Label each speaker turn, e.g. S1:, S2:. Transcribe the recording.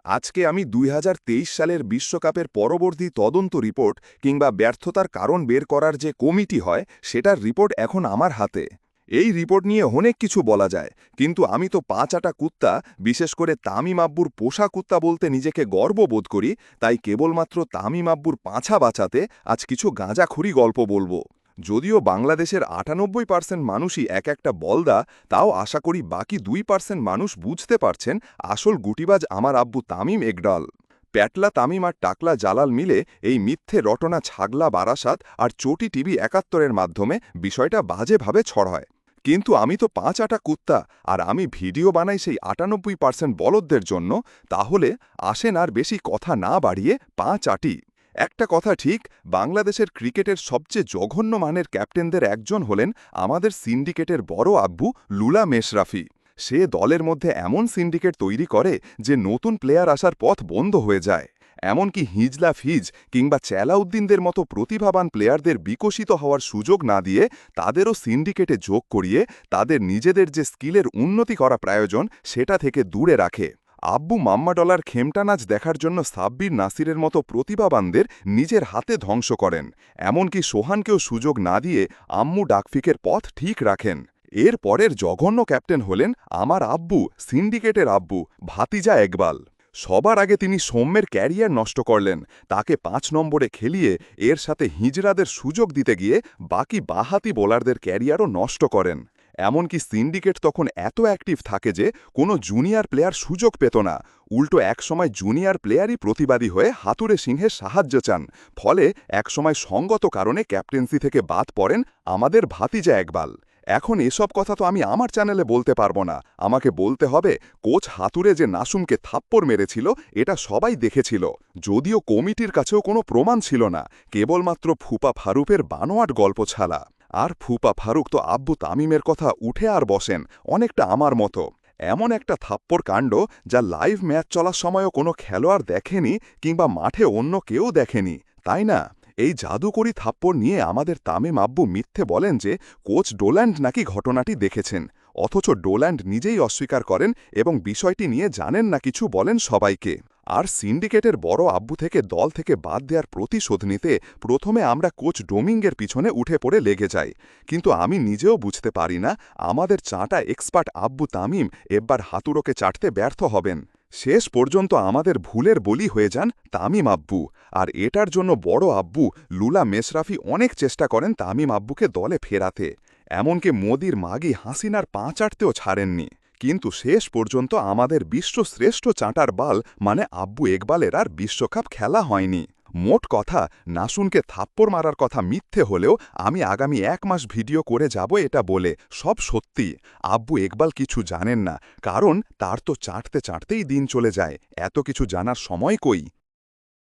S1: আজকে আমি ২০২৩ সালের বিশ্বকাপের পরবর্তী তদন্ত রিপোর্ট কিংবা ব্যর্থতার কারণ বের করার যে কমিটি হয় সেটার রিপোর্ট এখন আমার হাতে। এই রিপোর্ট নিয়ে অনেক কিছু বলা যায়, কিন্তু আমি তো পাঁচাটা কুত্তা, বিশেষ করে তামিম আব্বুর পোষা কুত্তা বলতে নিজেকে গর্ববোধ করি। তাই কেবলমাত্র তামিম আব্বুর পাঁছা বাঁচাতে আজ কিছু গাঁজাখুরি গল্প বলবো। যদিও বাংলাদেশের ৯৮% মানুষই এক একটা বলদা, তাও আশা করি বাকি ২% মানুষ বুঝতে পারছেন আসল গুটিবাজ আমার আব্বু তামিম ইকবাল। প্যাটলা তামিম আর টাকলা জালাল মিলে এই মিথ্যে রটনা ছাগলা বারাসাত আর চটি টিভি ৭১-এর মাধ্যমে বিষয়টা বাজেভাবে ছড়ায়। কিন্তু আমি তো পাঁচাটা কুত্তা, আর আমি ভিডিও বানাই সেই ৯৮% বলদদের জন্য। তাহলে আসেন আর বেশি কথা না বাড়িয়ে পাঁচাটি। একটা কথা ঠিক, বাংলাদেশের ক্রিকেটের সবচেয়ে জঘন্য মানের ক্যাপ্টেনদের একজন হলেন আমাদের সিন্ডিকেটের বড় আব্বু লুলা মেশরাফি। সে দলের মধ্যে এমন সিন্ডিকেট তৈরি করে যে নতুন প্লেয়ার আসার পথ বন্ধ হয়ে যায়। এমনকি হিজলা ফিজ কিংবা চেলাউদ্দিনদের মতো প্রতিভাবান প্লেয়ারদের বিকশিত হওয়ার সুযোগ না দিয়ে তাদেরও সিন্ডিকেটে যোগ করিয়ে তাদের নিজেদের যে স্কিলের উন্নতি করা প্রয়োজন সেটা থেকে দূরে রাখে। আব্বু মাম্মা ডলার খেমটা নাচ দেখার জন্য সাব্বির নাসিরের মতো প্রতিভাবানদের নিজের হাতে ধ্বংস করেন। এমনকি সোহানকেও সুযোগ না দিয়ে আম্মু ডাকফিকের পথ ঠিক রাখেন। এর পরের জঘন্য ক্যাপ্টেন হলেন আমার আব্বু, সিন্ডিকেটের আব্বু, ভাতিজা ইকবাল। সবার আগে তিনি সৌম্যের ক্যারিয়ার নষ্ট করলেন, তাকে ৫ নম্বরে খেলিয়ে এর সাথে হিজড়াদের সুযোগ দিতে গিয়ে বাকি বাঁহাতি বোলারদের ক্যারিয়ারও নষ্ট করেন। এমনকি সিন্ডিকেট তখন এত অ্যাক্টিভ থাকে যে কোনো জুনিয়র প্লেয়ার সুযোগ পেত না। উল্টো একসময় জুনিয়র প্লেয়ারই প্রতিবাদী হয়ে হাতুড়ে সিংহের সাহায্য চান। ফলে একসময় সঙ্গত কারণে ক্যাপ্টেন্সি থেকে বাদ পড়েন আমাদের ভাতিজা ইকবাল। এখন এসব কথা তো আমি আমার চ্যানেলে বলতে পারবো না, আমাকে বলতে হবে কোচ হাতুড়ে যে নাসুমকে থাপ্পড় মেরেছিল এটা সবাই দেখেছিল। যদিও কমিটির কাছেও কোনো প্রমাণ ছিল না, কেবলমাত্র ফুপা ফারুকের বানোয়াট গল্প ছাড়া। আর ফুপা ফারুক তো আব্বু তামিমের কথা উঠে আর বসেন, অনেকটা আমার মতো। এমন একটা থাপ্পড় কাণ্ড যা লাইভ ম্যাচ চলার সময়ও কোনো খেলোয়াড় দেখেনি কিংবা মাঠে অন্য কেউ দেখেনি, তাই না? এই জাদুকরি থাপ্পড় নিয়ে আমাদের তামিম আব্বু মিথ্যে বলেন যে কোচ ডোল্যান্ড নাকি ঘটনাটি দেখেছেন, অথচ ডোল্যান্ড নিজেই অস্বীকার করেন এবং বিষয়টি নিয়ে জানেন না কিছু বলেন সবাইকে। আর সিন্ডিকেটের বড় আব্বু থেকে দল থেকে বাদ দেওয়ার প্রতিশোধ নিতে প্রথমে আমরা কোচ ডোমিঙ্গের পিছনে উঠে পড়ে লেগে যাই। কিন্তু আমি নিজেও বুঝতে পারি না আমাদের চাঁটা এক্সপার্ট আব্বু তামিম এবার হাতুড়োকে চাটতে ব্যর্থ হবেন। শেষ পর্যন্ত আমাদের ভুলের বলি হয়ে যান তামিম আব্বু। আর এটার জন্য বড় আব্বু লুলা মেশরাফি অনেক চেষ্টা করেন তামিম আব্বুকে দলে ফেরাতে। এমনকি মোদির মাগি হাসিনার পা চাটতেও ছাড়েননি। কিন্তু শেষ পর্যন্ত আমাদের বিশ্বশ্রেষ্ঠ চাঁটার বাল মানে আব্বু ইকবালের আর বিশ্বকাপ খেলা হয়নি। মোট কথা, নাসুনকে থাপ্পড় মারার কথা মিথ্যে হলেও আমি আগামী ১ মাস ভিডিও করে যাব এটা বলে সব সত্যি। আব্বু ইকবাল কিছু জানেন না, কারণ তার তো চাটতে চাটতেই দিন চলে যায়, এত কিছু জানার সময় কই।